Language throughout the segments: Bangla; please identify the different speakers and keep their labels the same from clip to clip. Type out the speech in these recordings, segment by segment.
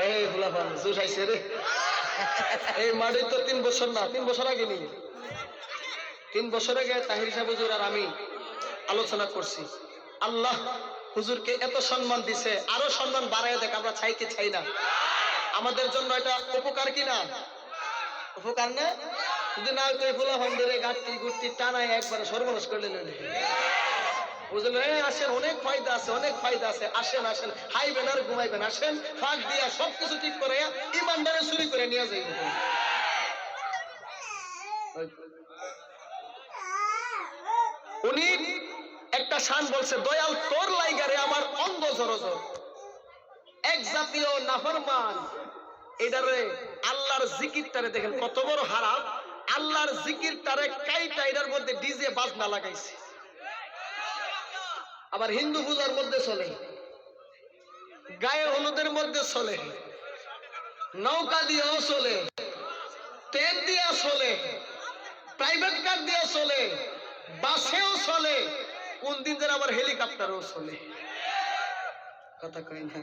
Speaker 1: এই ফুলাফান জোশ আইছে রে। এই মাঠে তো 3 বছর না, 3 বছর আগে নি, 3 বছর আগে তাহির সাহেব হুজুর আর আমি আলোচনা করছি। আল্লাহ হুজুরকে এত সম্মান দিছে, আরো সম্মান বাড়ায় দেখ। আমরা চাই কি চাই না? আমাদের জন্য এটা উপকার কিনা? উপকার না? যদি না তুই ফুলাফান ধরে গাঁটটি গুট্টি টানায় একবারে সর্বনাশ করলে বুঝলেন? আসেন, অনেক ফায়দা আছে, অনেক ফায়দা আছে। আসেন আসেন, খাইবেন আর ঘুমাইবেন। আসেন, ফাঁক দিয়া সবকিছু ঠিক করে ইমানদারে চুরি করে নিয়ে যাই। উনি একটা শান বলছে, দয়াল তোর লাইগারে আমার অঙ্গ জড়জড়। এক জাতীয় নাফরমান এটারে আল্লাহর জিকিরটারে দেখেন কত বড় হারাম। আল্লাহর জিকিরটারে কাইটা এটার মধ্যে ডিজে বাজনা লাগাইছে। আবার হিন্দু পূজার মধ্যে চলে, গায়ে হলুদের মধ্যে চলে, নৌকা দিয়েও চলে, ট্রেন দিয়ে চলে, প্রাইভেট কার দিয়ে চলে, বাসেও চলে, কোন দিন যেন আবার হেলিকপ্টারও চলে। কথা কই না?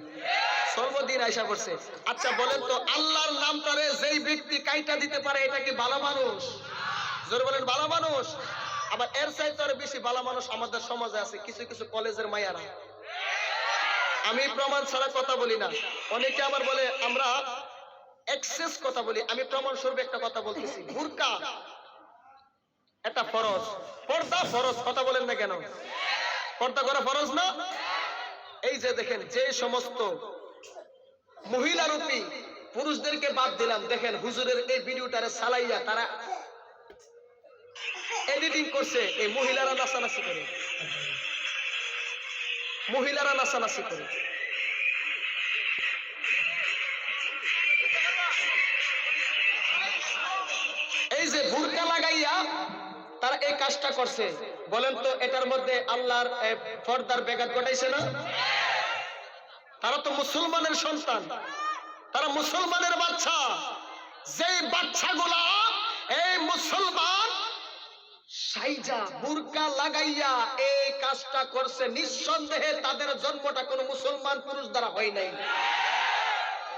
Speaker 1: সর্বদিন আইসা করছে। আচ্ছা বলেন তো, আল্লাহর নামটারে যেই ব্যক্তি কাইটা দিতে পারে, এটা কি ভালো মানুষ? জোরে বলেন, ভালো মানুষ? আবার এর চাইতে আরো বেশি ভালো মানুষ আমাদের সমাজে আছে, কিছু কিছু কলেজের মাইয়ারা। আমি প্রমাণ ছাড়া কথা বলি না। অনেকে আবার বলে আমরা এক্সেস কথা বলি। আমি প্রমাণ স্বরূপ একটা কথা বলতেছি। বুরকা এটা ফরজ, পর্দা ফরজ। কথা বলেন না কেন? পর্দা করা ফরজ না? এই যে দেখেন, যে সমস্ত মহিলারূপী পুরুষদেরকে বাদ দিলাম, দেখেন হুজুরের এই ভিডিওটারে চালাইয়া তারা এডিটিং করছে। এই মহিলারা নাচানাচি করে, মহিলারা নাচানাচি করে। এই যে বুরকা লাগাইয়া তারা এই কাজটা করছে। বলেন তো, এটার মধ্যে আল্লাহর পর্দার ব্যাঘাত ঘটাইছে না? তারা তো মুসলমানের সন্তান, তারা মুসলমানের বাচ্চা। যেই বাচ্চাগুলা এই মুসলমান সাইজা বুরকা লাগাইয়া এই কাজটা করছে, নিঃসন্দেহে তাদের জন্মটা কোনো মুসলমান পুরুষ দ্বারা হয় নাই।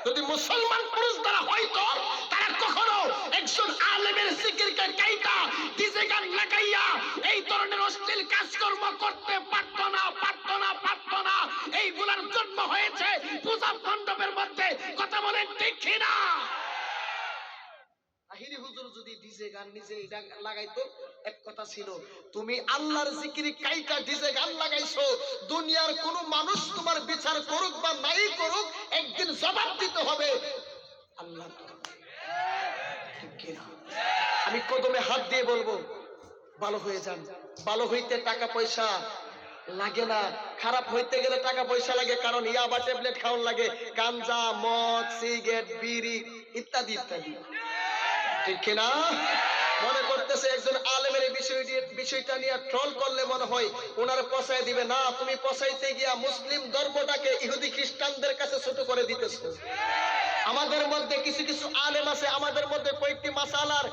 Speaker 1: যদি মুসলমান পুরুষ দ্বারা হয়তো, তারা কখনো একজন আলেমের জিকিরকে কাইটা ডিজে গান লাগাইয়া এই ধরনের অশ্লীল কাজকর্ম করতে পারত না, পারত না, পারত না। এইগুলার জন্ম হয়েছে পূজা মণ্ডপের মধ্যে। কথা বলেন ঠিক কিনা? তাহিরি হুজুর যদি ডিজে গান নিজে এটা লাগাইতো, এক কথা ছিল, তুমি আল্লাহর জিকির কাইটা ডিজে গান লাগাইছো, দুনিয়ার কোন মানুষ তোমার বিচার করুক বা নাই করুক, একদিন জবাব দিতে হবে আল্লাহ। ঠিক কিনা? আমি কদমে হাত দিয়ে বলবো, ভালো হয়ে যান। ভালো হইতে টাকা পয়সা লাগে না, খারাপ হইতে গেলে টাকা পয়সা লাগে। কারণ ইয়াবা ট্যাবলেট খাওয়ান লাগে, গাঞ্জা, মদ, সিগারেট, বিড়ি ইত্যাদি ইত্যাদি। ঠিক কিনা? মনে করতেছে একজন আলেমের বিষয়টা নিয়ে ট্রল করলে মনে হয় ওনার পচাই দিবে। না, তুমি পচাইতে গিয়া মুসলিম ধর্মটাকে ইহুদি খ্রিস্টানদের কাছে ছোট করে দিতেছো। আমাদের মধ্যে কিছু কিছু আলেম আছে, আমাদের মধ্যে কয়েকটি মাসালার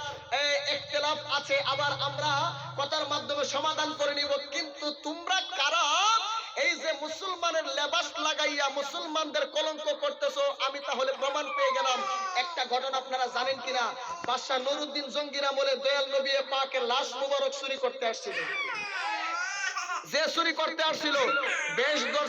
Speaker 1: ইখতিলাফ আছে, আবার আমরা কথার মাধ্যমে সমাধান করে নিব। কিন্তু তোমরা কারা এই যে মুসলমানের লেবাস লাগাইয়া মুসলমানদের কলঙ্ক করতেছো? আমি তাহলে প্রমাণ পেয়ে গেলাম। একটা ঘটনা আপনারা জানেন কিনা? বাদশাহ নুরউদ্দিন জঙ্গির আমলে দয়াল নবী পাকের লাশ মুবারক চুরি করতে আসছিল। যে চুরি করতে আসছিল বেশ